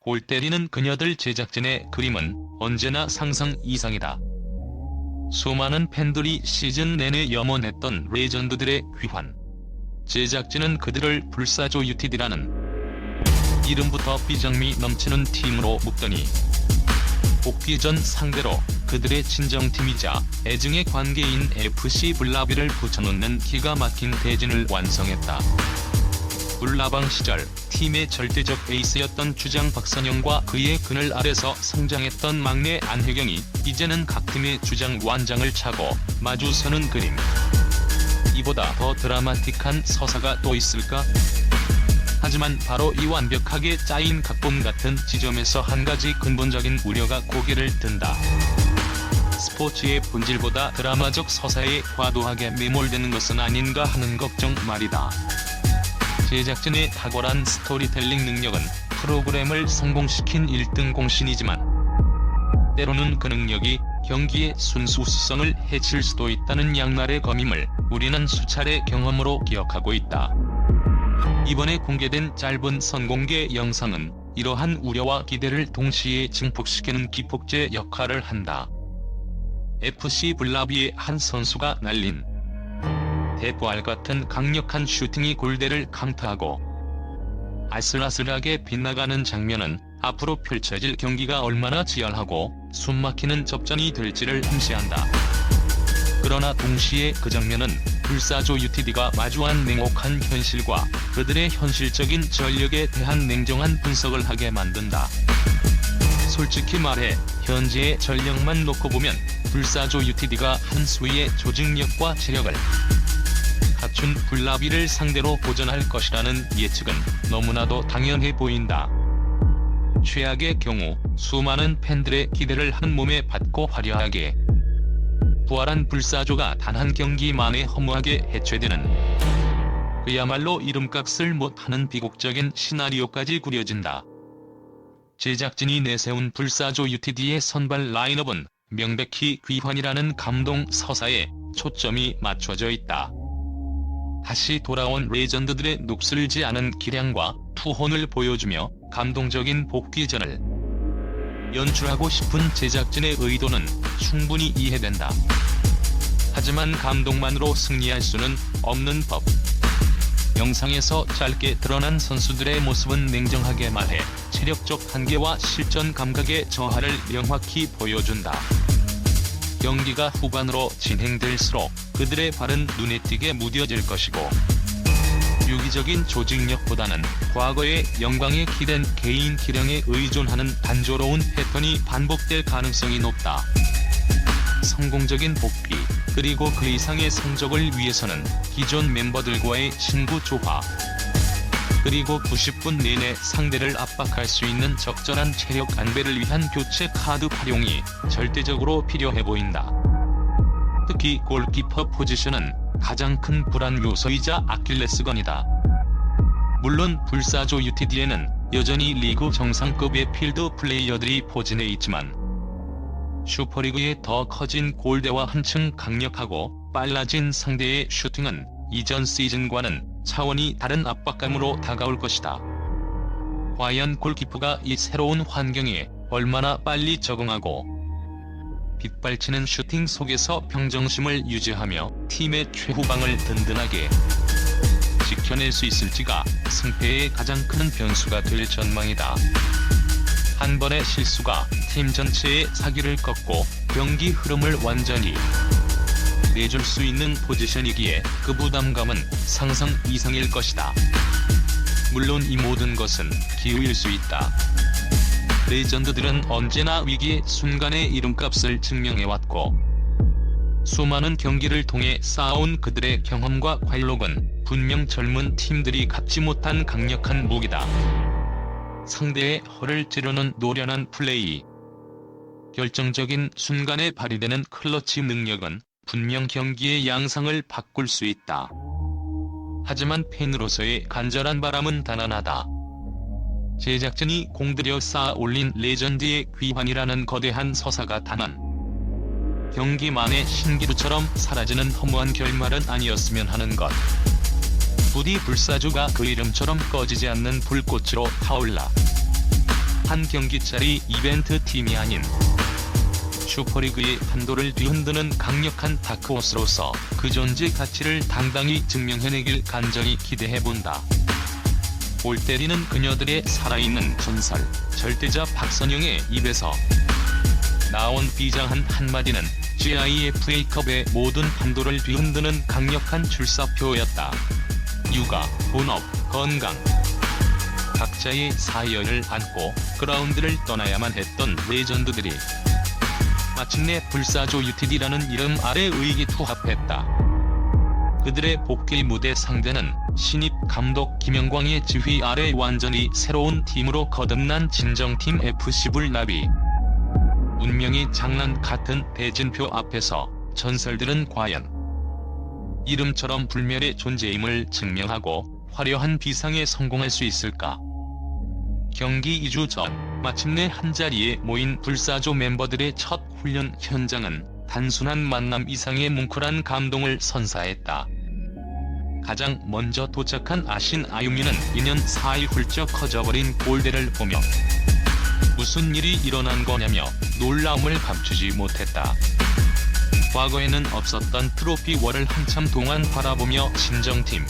골 때리는 그녀들 제작진의 그림은 언제나 상상 이상이다. 수많은 팬들이 시즌 내내 염원했던 레전드들의 귀환. 제작진은 그들을 불사조 UTD라는 이름부터 비장미 넘치는 팀으로 묶더니 복귀 전 상대로 그들의 친정팀이자 애증의 관계인 FC 블라비를 붙여놓는 기가 막힌 대진을 완성했다. 불나방 시절 팀의 절대적 에이스였던 주장 박선영과 그의 그늘 아래서 성장했던 막내 안혜경이 이제는 각 팀의 주장 완장을 차고 마주서는 그림. 이보다 더 드라마틱한 서사가 또 있을까? 하지만 바로 이 완벽하게 짜인 각본 같은 지점에서 한 가지 근본적인 우려가 고개를 든다. 스포츠의 본질보다 드라마적 서사에 과도하게 매몰되는 것은 아닌가 하는 걱정 말이다. 제작진의 탁월한 스토리텔링 능력은 프로그램을 성공시킨 1등 공신이지만 때로는 그 능력이 경기의 순수성을 해칠 수도 있다는 양날의 검임을 우리는 수차례 경험으로 기억하고 있다. 이번에 공개된 짧은 선공개 영상은 이러한 우려와 기대를 동시에 증폭시키는 기폭제 역할을 한다. FC 블라비의 한 선수가 날린 대포알 같은 강력한 슈팅이 골대를 강타하고 아슬아슬하게 빗나가는 장면은 앞으로 펼쳐질 경기가 얼마나 치열하고 숨막히는 접전이 될지를 암시한다. 그러나 동시에 그 장면은 불사조 UTD가 마주한 냉혹한 현실과 그들의 현실적인 전력에 대한 냉정한 분석을 하게 만든다. 솔직히 말해 현재의 전력만 놓고 보면 불사조 UTD가 한 수위의 조직력과 체력을 갖춘 블라비를 상대로 고전할 것이라는 예측은 너무나도 당연해 보인다. 최악의 경우 수많은 팬들의 기대를 한 몸에 받고 화려하게 부활한 불사조가 단 한 경기 만에 허무하게 해체되는 그야말로 이름값을 못하는 비극적인 시나리오까지 그려진다. 제작진이 내세운 불사조 UTD의 선발 라인업은 명백히 귀환이라는 감동 서사에 초점이 맞춰져 있다. 다시 돌아온 레전드들의 녹슬지 않은 기량과 투혼을 보여주며 감동적인 복귀전을 연출하고 싶은 제작진의 의도는 충분히 이해된다. 하지만 감동만으로 승리할 수는 없는 법. 영상에서 짧게 드러난 선수들의 모습은 냉정하게 말해 체력적 한계와 실전 감각의 저하를 명확히 보여준다. 경기가 후반으로 진행될수록 그들의 발은 눈에 띄게 무뎌질 것이고 유기적인 조직력보다는 과거의 영광에 기댄 개인 기량에 의존하는 단조로운 패턴이 반복될 가능성이 높다. 성공적인 복귀, 그리고 그 이상의 성적을 위해서는 기존 멤버들과의 신구 조화, 그리고 90분 내내 상대를 압박할 수 있는 적절한 체력 안배를 위한 교체 카드 활용이 절대적으로 필요해 보인다. 특히 골키퍼 포지션은 가장 큰 불안 요소이자 아킬레스건이다. 물론 불사조 UTD에는 여전히 리그 정상급의 필드 플레이어들이 포진해 있지만 슈퍼리그의 더 커진 골대와 한층 강력하고 빨라진 상대의 슈팅은 이전 시즌과는 차원이 다른 압박감으로 다가올 것이다. 과연 골키퍼가 이 새로운 환경에 얼마나 빨리 적응하고 빗발치는 슈팅 속에서 평정심을 유지하며 팀의 최후방을 든든하게 지켜낼 수 있을지가 승패의 가장 큰 변수가 될 전망이다. 한 번의 실수가 팀 전체의 사기를 꺾고 경기 흐름을 완전히 내줄 수 있는 포지션이기에 그 부담감은 상상 이상일 것이다. 물론 이 모든 것은 기우일 수 있다. 레전드들은 언제나 위기의 순간에 이름값을 증명해왔고 수많은 경기를 통해 쌓아온 그들의 경험과 관록은 분명 젊은 팀들이 갖지 못한 강력한 무기다. 상대의 허를 찌르는 노련한 플레이, 결정적인 순간에 발휘되는 클러치 능력은 분명 경기의 양상을 바꿀 수 있다. 하지만 팬으로서의 간절한 바람은 단언하다. 제작진이 공들여 쌓아 올린 레전드의 귀환이라는 거대한 서사가 단한 경기만의 신기루처럼 사라지는 허무한 결말은 아니었으면 하는 것. 부디 불사조가 그 이름처럼 꺼지지 않는 불꽃으로 타올라 한 경기짜리 이벤트 팀이 아닌 슈퍼리그의 판도를 뒤흔드는 강력한 다크호스로서 그 존재 가치를 당당히 증명해내길 간절히 기대해본다. 골 때리는 그녀들의 살아있는 전설, 절대자 박선영의 입에서 나온 비장한 한마디는 GIFA컵의 모든 판도를 뒤흔드는 강력한 출사표였다. 육아, 본업, 건강, 각자의 사연을 안고 그라운드를 떠나야만 했던 레전드들이 마침내 불사조 UTD라는 이름 아래 의기투합했다. 그들의 복귀 무대 상대는 신입 감독 김영광의 지휘 아래 완전히 새로운 팀으로 거듭난 진정팀 FC 불나비. 운명의 장난 같은 대진표 앞에서 전설들은 과연 이름처럼 불멸의 존재임을 증명하고 화려한 비상에 성공할 수 있을까? 경기 2주 전 마침내 한자리에 모인 불사조 멤버들의 첫 훈련 현장은 단순한 만남 이상의 뭉클한 감동을 선사했다. 가장 먼저 도착한 아신 아유미는 2년 4일 훌쩍 커져버린 골대를 보며 무슨 일이 일어난 거냐며 놀라움을 감추지 못했다. 과거에는 없었던 트로피월을 한참 동안 바라보며 진정팀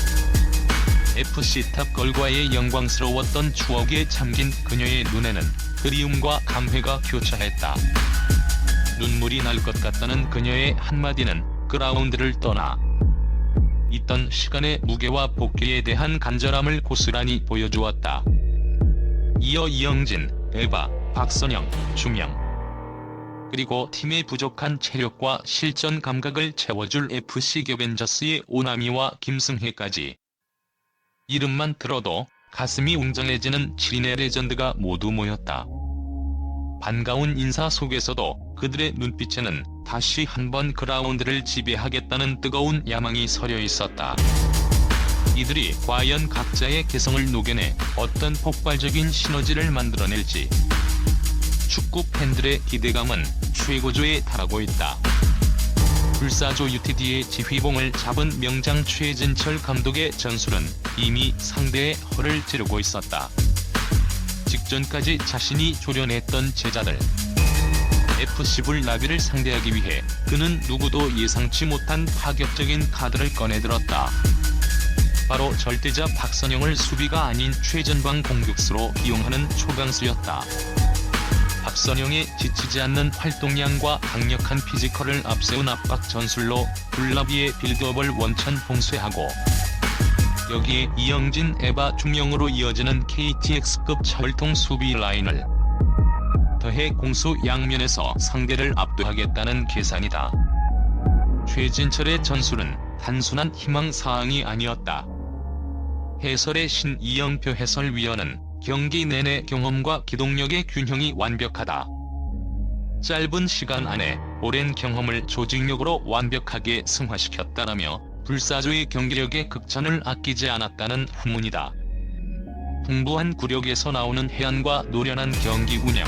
FC탑걸과의 영광스러웠던 추억에 잠긴 그녀의 눈에는 그리움과 감회가 교차했다. 눈물이 날 것 같다는 그녀의 한마디는 그라운드를 떠나 있던 시간의 무게와 복귀에 대한 간절함을 고스란히 보여주었다. 이어 이영진, 에바, 박선영, 주명, 그리고 팀의 부족한 체력과 실전 감각을 채워줄 FC 겨벤저스의 오나미와 김승혜까지. 이름만 들어도 가슴이 웅장해지는 7인의 레전드가 모두 모였다. 반가운 인사 속에서도 그들의 눈빛에는 다시 한번 그라운드를 지배하겠다는 뜨거운 야망이 서려 있었다. 이들이 과연 각자의 개성을 녹여내 어떤 폭발적인 시너지를 만들어낼지 축구 팬들의 기대감은 최고조에 달하고 있다. 불사조 UTD의 지휘봉을 잡은 명장 최진철 감독의 전술은 이미 상대의 허를 찌르고 있었다. 직전까지 자신이 조련했던 제자들 FC 불나비를 상대하기 위해 그는 누구도 예상치 못한 파격적인 카드를 꺼내들었다. 바로 절대자 박선영을 수비가 아닌 최전방 공격수로 이용하는 초강수였다. 박선영의 지치지 않는 활동량과 강력한 피지컬을 앞세운 압박 전술로 불나비의 빌드업을 원천 봉쇄하고 여기에 이영진, 에바, 중령으로 이어지는 KTX급 철통 수비 라인을 더해 공수 양면에서 상대를 압도하겠다는 계산이다. 최진철의 전술은 단순한 희망사항이 아니었다. 해설의 신이영표 해설위원은 경기 내내 경험과 기동력의 균형이 완벽하다. 짧은 시간 안에 오랜 경험을 조직력으로 완벽하게 승화시켰다라며 불사조의 경기력에 극찬을 아끼지 않았다는 후문이다. 풍부한 구력에서 나오는 해안과 노련한 경기 운영,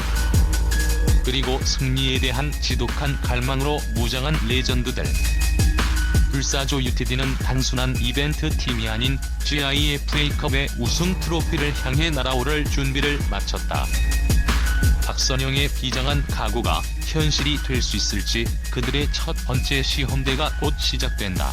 그리고 승리에 대한 지독한 갈망으로 무장한 레전드들. 불사조 UTD는 단순한 이벤트 팀이 아닌 GIFA컵의 우승 트로피를 향해 날아오를 준비를 마쳤다. 박선영의 비장한 각오가 현실이 될 수 있을지 그들의 첫 번째 시험대가 곧 시작된다.